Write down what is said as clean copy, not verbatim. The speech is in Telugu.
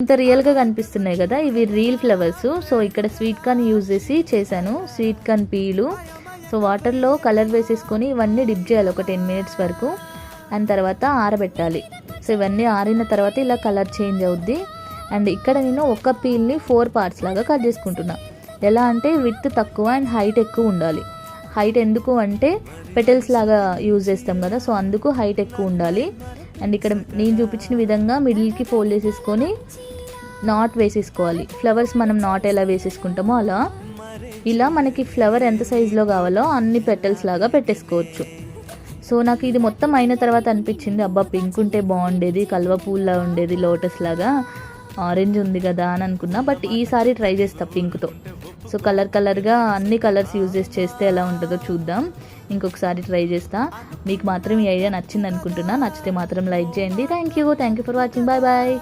ఇంత రియల్గా కనిపిస్తున్నాయి కదా, ఇవి రియల్ ఫ్లవర్స్. సో ఇక్కడ స్వీట్ కార్న్ యూజ్ చేసి చేశాను, స్వీట్ కార్న్ పీలు. సో వాటర్లో కలర్ వేసేసుకొని ఇవన్నీ డిప్ చేయాలి ఒక 10 minutes వరకు. అండ్ తర్వాత ఆరబెట్టాలి. సో ఇవన్నీ ఆరిన తర్వాత ఇలా కలర్ చేంజ్ అవుద్ది. అండ్ ఇక్కడ నేను ఒక పీల్ని 4 parts లాగా కట్ చేసుకుంటున్నా. ఎలా అంటే విడ్త్ తక్కువ అండ్ హైట్ ఎక్కువ ఉండాలి. హైట్ ఎందుకు అంటే పెటల్స్ లాగా యూజ్ చేస్తాం కదా, సో అందుకు హైట్ ఎక్కువ ఉండాలి. అండ్ ఇక్కడ నేను చూపించిన విధంగా మిడిల్కి ఫోల్డ్ చేసేసుకొని నాట్ వేసేసుకోవాలి. ఫ్లవర్స్ మనం నాట్ ఎలా వేసేసుకుంటామో అలా. ఇలా మనకి ఫ్లవర్ ఎంత సైజులో కావాలో అన్ని పెటల్స్ లాగా పెట్టేసుకోవచ్చు. సో నాకు ఇది మొత్తం అయిన తర్వాత అనిపించింది, అబ్బా పింక్ ఉంటే బాగుండేది, కల్వ పూల్లా ఉండేది, లోటస్ లాగా. ఆరెంజ్ ఉంది కదా అని అనుకున్నా, బట్ ఈసారి ట్రై చేస్తా పింక్తో. సో కలర్గా అన్ని కలర్స్ యూజ్ చేస్తే ఎలా ఉంటుందో చూద్దాం. ఇంకొకసారి ట్రై చేస్తా. మీకు మాత్రం ఈ ఐడియా నచ్చింది అనుకుంటున్నా. నచ్చితే మాత్రం లైక్ చేయండి. Thank you for watching. Bye bye.